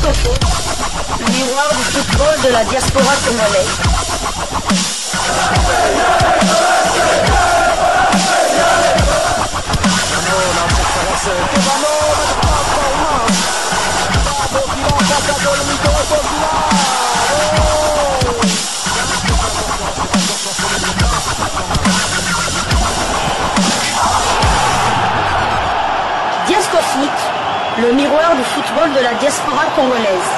Disco Foot, le miroir du football de la diaspora congolaise. Disco Foot, le miroir du football de la diaspora congolaise.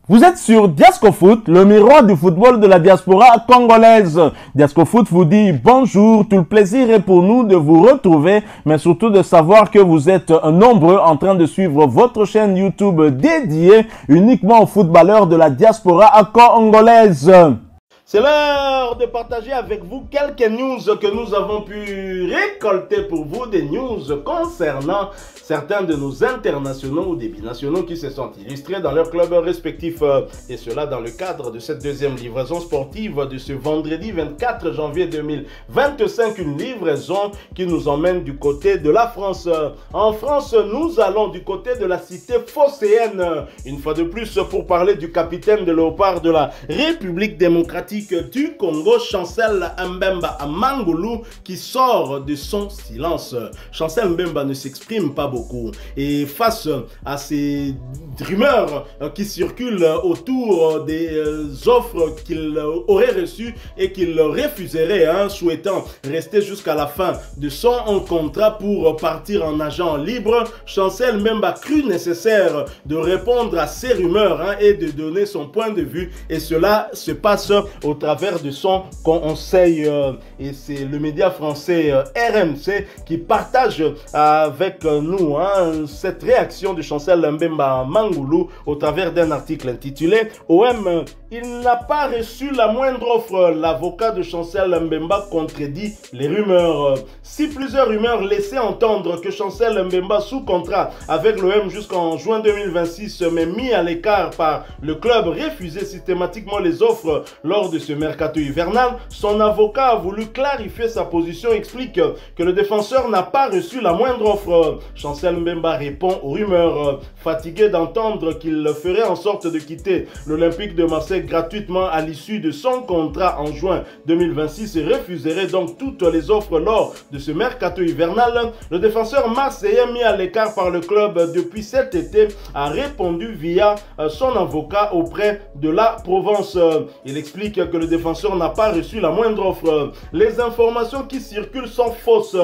Vous êtes sur Diasco Foot, le miroir du football de la diaspora congolaise. Diasco Foot vous dit bonjour, tout le plaisir est pour nous de vous retrouver, mais surtout de savoir que vous êtes nombreux en train de suivre votre chaîne YouTube dédiée uniquement aux footballeurs de la diaspora congolaise. C'est l'heure de partager avec vous quelques news que nous avons pu récolter pour vous, des news concernant certains de nos internationaux ou des binationaux qui se sont illustrés dans leurs clubs respectifs. Et cela dans le cadre de cette deuxième livraison sportive de ce vendredi 24 janvier 2025. Une livraison qui nous emmène du côté de la France. En France, nous allons du côté de la cité phocéenne. Une fois de plus pour parler du capitaine de Léopard de la République démocratique du Congo, Chancel Mbemba Mangulu, qui sort de son silence. Chancel Mbemba ne s'exprime pas beaucoup. Et face à ces rumeurs qui circulent autour des offres qu'il aurait reçues et qu'il refuserait, souhaitant rester jusqu'à la fin de son contrat pour partir en agent libre, Chancel Mbemba cru nécessaire de répondre à ces rumeurs et de donner son point de vue. Et cela se passe au travers de son conseil. Et c'est le média français RMC qui partage avec nous cette réaction de Chancel Mbemba Mangulu au travers d'un article intitulé « OM, il n'a pas reçu la moindre offre ». L'avocat de Chancel Mbemba contredit les rumeurs. Si plusieurs rumeurs laissaient entendre que Chancel Mbemba sous contrat avec l'OM jusqu'en juin 2026 mais mis à l'écart par le club refusait systématiquement les offres lors de ce mercato hivernal, son avocat a voulu clarifier sa position, explique que le défenseur n'a pas reçu la moindre offre. Chancel Mbemba répond aux rumeurs, fatigué d'entendre qu'il ferait en sorte de quitter l'Olympique de Marseille gratuitement à l'issue de son contrat en juin 2026 et refuserait donc toutes les offres lors de ce mercato hivernal. Le défenseur marseillais mis à l'écart par le club depuis cet été a répondu via son avocat auprès de la Provence. Il explique que le défenseur n'a pas reçu la moindre offre. Les informations qui circulent sont fausses.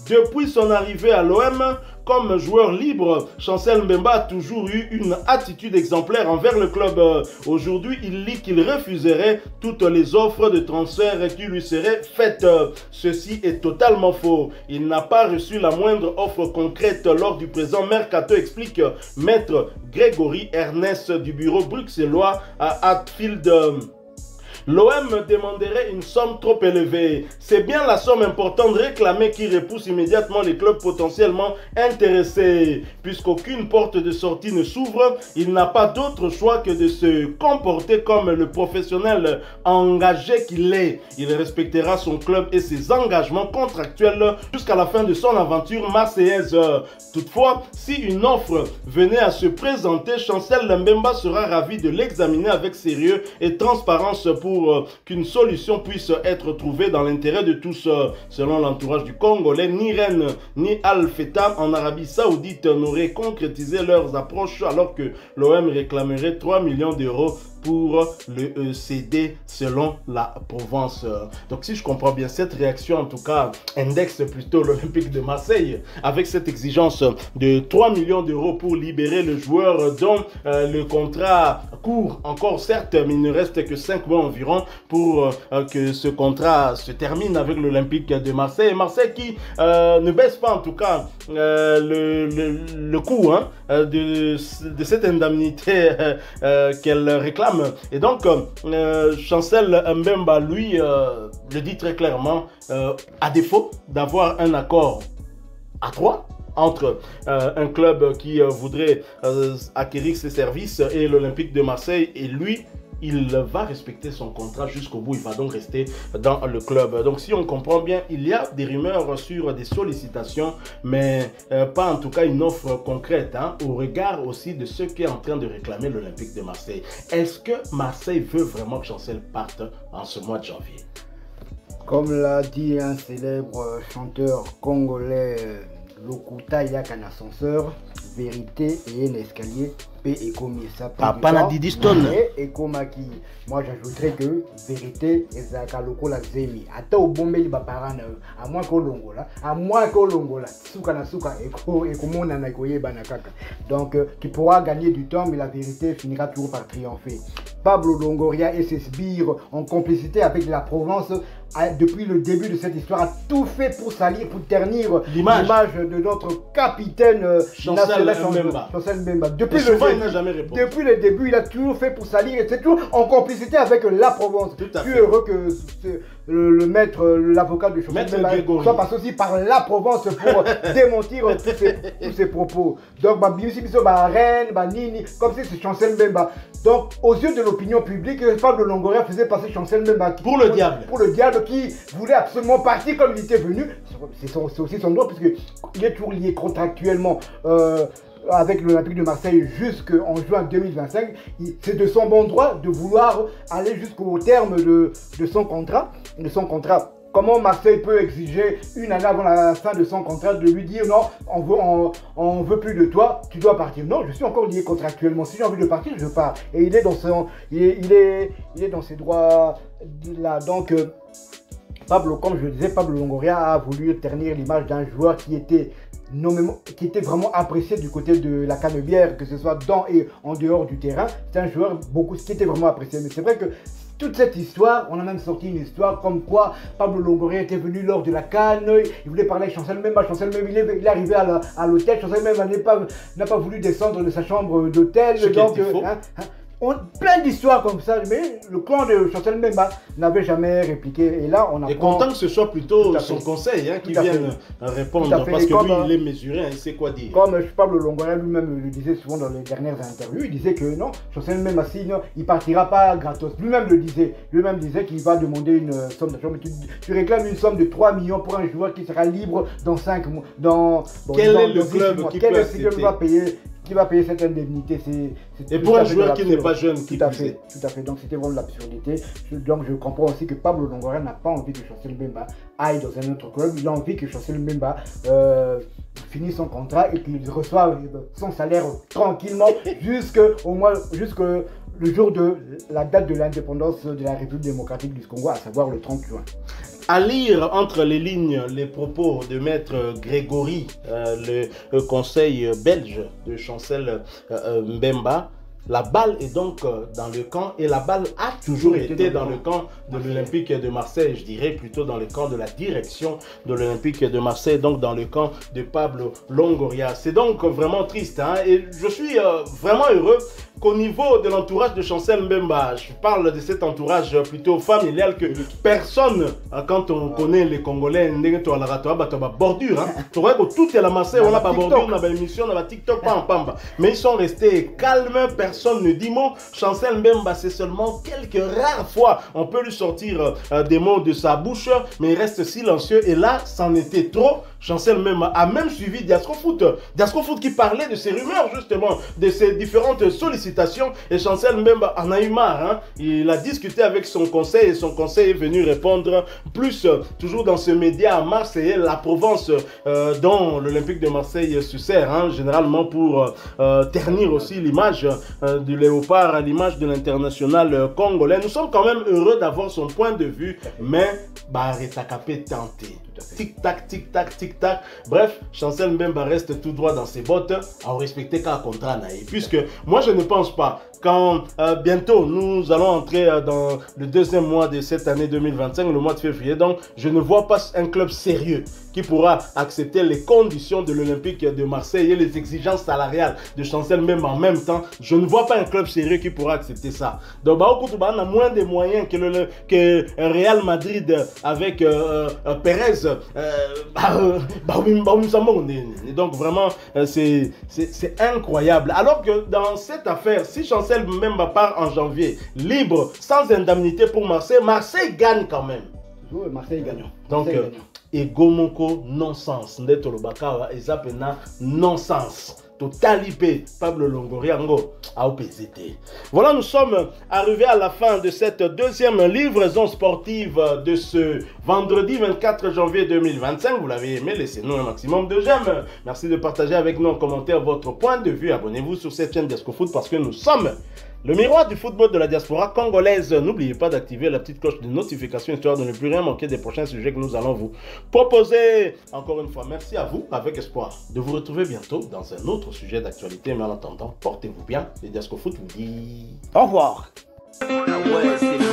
Depuis son arrivée à l'OM, comme joueur libre, Chancel Mbemba a toujours eu une attitude exemplaire envers le club. Aujourd'hui, il dit qu'il refuserait toutes les offres de transfert qui lui seraient faites. Ceci est totalement faux. Il n'a pas reçu la moindre offre concrète lors du présent mercato, explique Maître Grégory Ernest du bureau bruxellois à Hatfield. L'OM demanderait une somme trop élevée. C'est bien la somme importante réclamée qui repousse immédiatement les clubs potentiellement intéressés. Puisqu'aucune porte de sortie ne s'ouvre, il n'a pas d'autre choix que de se comporter comme le professionnel engagé qu'il est. Il respectera son club et ses engagements contractuels jusqu'à la fin de son aventure marseillaise. Toutefois, si une offre venait à se présenter, Chancel Mbemba sera ravi de l'examiner avec sérieux et transparence pour qu'une solution puisse être trouvée dans l'intérêt de tous. Selon l'entourage du Congolais, ni Rennes ni Al-Feta en Arabie Saoudite n'auraient concrétisé leurs approches alors que l'OM réclamerait 3 millions d'euros pour le CD selon la Provence. Donc si je comprends bien, cette réaction en tout cas indexe plutôt l'Olympique de Marseille avec cette exigence de 3 millions d'euros pour libérer le joueur dont le contrat court encore certes, mais il ne reste que 5 mois environ pour que ce contrat se termine avec l'Olympique de Marseille. Marseille qui ne baisse pas en tout cas le coût de cette indemnité qu'elle réclame. Et donc, Chancel Mbemba, lui, le dit très clairement, à défaut d'avoir un accord à 3 entre un club qui voudrait acquérir ses services et l'Olympique de Marseille et lui, il va respecter son contrat jusqu'au bout. Il va donc rester dans le club. Donc si on comprend bien, il y a des rumeurs sur des sollicitations, mais pas en tout cas une offre concrète, hein, au regard aussi de ce qu'est en train de réclamer l'Olympique de Marseille. Est-ce que Marseille veut vraiment que Chancel parte en ce mois de janvier? Comme l'a dit un célèbre chanteur congolais, Lokuta yak un ascenseur, vérité et un escalier, P et comme ça. Papa n'a dit stone. Et comme qui, moi j'ajouterais que vérité et zaka loko la zemi. Ata au bombe li baparana, à moins qu'au longola, souka na souka et comment on a koye banakaka. Donc tu pourras gagner du temps, mais la vérité finira toujours par triompher. Pablo Longoria et ses sbires en complicité avec la Provence depuis le début de cette histoire a tout fait pour salir, pour ternir l'image de notre capitaine Chancel Mbemba. Depuis le début, il a toujours fait pour salir et c'est toujours en complicité avec la Provence. Je suis heureux que le maître, l'avocat de Chancel Mbemba soit passé aussi par la Provence pour démentir tous ces propos. Donc, Nini, comme si c'est Chancel Mbemba. Donc, aux yeux de l'opinion publique, Pablo Longoria faisait passer Chancel Mbemba pour le diable. Pour le diable qui voulait absolument partir comme il était venu. C'est aussi son droit puisqu'il est toujours lié contractuellement avec l'Olympique de Marseille jusqu'en juin 2025. C'est de son bon droit de vouloir aller jusqu'au terme de son contrat. Comment Marseille peut exiger une année avant la fin de son contrat de lui dire non, on veut plus de toi, tu dois partir. Non, je suis encore lié contractuellement. Si j'ai envie de partir, je pars. Et il est dans ses droits là. Donc comme je le disais, Pablo Longoria a voulu ternir l'image d'un joueur qui était vraiment apprécié du côté de la Canebière, que ce soit dans et en dehors du terrain. C'est un joueur qui était vraiment apprécié. Mais c'est vrai que toute cette histoire, on a même sorti une histoire comme quoi Pablo Longoria était venu lors de la CAN, il voulait parler avec Chancel Mbemba, il est arrivé à l'hôtel, Chancel Mbemba n'a pas voulu descendre de sa chambre d'hôtel. Plein d'histoires comme ça, mais le clan de Chancel Mbemba n'avait jamais répliqué. Et là, on apprend... Et content que ce soit plutôt son conseil qui vienne répondre, parce que lui, il est mesuré, il sait quoi dire. Comme Pablo Longoria lui-même le disait souvent dans les dernières interviews, il disait que non, Chancel Mbemba, il partira pas gratos. Lui-même disait qu'il va demander une somme d'argent. Mais tu réclames une somme de 3 millions pour un joueur qui sera libre dans 5 mois. Quel est le club qui peut accepter? Qui va payer cette indemnité? Et pour un joueur qui n'est pas jeune, tout à fait. Donc c'était vraiment de l'absurdité. Donc je comprends aussi que Pablo Longoria n'a pas envie que Chancel Mbemba aille dans un autre club. Il a envie que Chancel Mbemba finisse son contrat et qu'il reçoive son salaire tranquillement jusqu'au le jour de la date de l'indépendance de la République démocratique du Congo, à savoir le 30 juin. À lire entre les lignes les propos de maître Grégory, le conseil belge de Chancel Mbemba, la balle est donc dans le camp et la balle a toujours été dans le camp de l'Olympique de Marseille, je dirais plutôt dans le camp de la direction de l'Olympique de Marseille, donc dans le camp de Pablo Longoria. C'est donc vraiment triste et je suis vraiment heureux qu'au niveau de l'entourage de Chancel Mbemba, je parle de cet entourage plutôt familial que personne, quand on connaît les Congolais, bordure, tu vois que tout est la Marseille, on a pas bordure, on a pas émission, on a TikTok, mais ils sont restés calmes, personne ne dit mot. Chancel Mbemba, c'est seulement quelques rares fois, on peut lui sortir des mots de sa bouche, mais il reste silencieux et là, c'en était trop. Chancel Mbemba a même suivi Diasco Foot qui parlait de ces rumeurs justement, de ces différentes sollicitations, et Chancel Mbemba en a eu marre. Il a discuté avec son conseil et son conseil est venu répondre plus toujours dans ce média marseillais, la Provence, dont l'Olympique de Marseille se sert généralement pour ternir aussi l'image du léopard, à l'image de l'international congolais. Nous sommes quand même heureux d'avoir son point de vue, mais Retakapé tenté. Tic-tac, tic-tac, tic-tac. Bref, Chancel Mbemba reste tout droit dans ses bottes à respecter qu'un contrat naïf. Puisque moi, je ne pense pas quand bientôt nous allons entrer dans le deuxième mois de cette année 2025, le mois de février. Donc, je ne vois pas un club sérieux qui pourra accepter les conditions de l'Olympique de Marseille et les exigences salariales de Chancel Mbemba en même temps. Je ne vois pas un club sérieux qui pourra accepter ça. Donc, on a moins de moyens que Real Madrid avec Perez. Donc, vraiment, c'est incroyable. Alors que dans cette affaire, si Chancel Chancel Mbemba part en janvier, libre, sans indemnité pour Marseille. Marseille gagne quand même. Oui, Marseille gagnant. Donc, Egomoko, non-sens. Ndeto Lobakawa, Ezapena, non-sens. Totalipé, Pablo Longoriango, AOPZT. Voilà, nous sommes arrivés à la fin de cette deuxième livraison sportive de ce vendredi 24 janvier 2025. Vous l'avez aimé, laissez-nous un maximum de j'aime. Merci de partager avec nous en commentaire votre point de vue. Abonnez-vous sur cette chaîne DiascoFoot parce que nous sommes le miroir du football de la diaspora congolaise. N'oubliez pas d'activer la petite cloche de notification histoire de ne plus rien manquer des prochains sujets que nous allons vous proposer. Encore une fois, merci à vous, avec espoir de vous retrouver bientôt dans un autre sujet d'actualité. Mais en attendant, portez-vous bien. Les DiascoFoot vous dit au revoir. Ah ouais,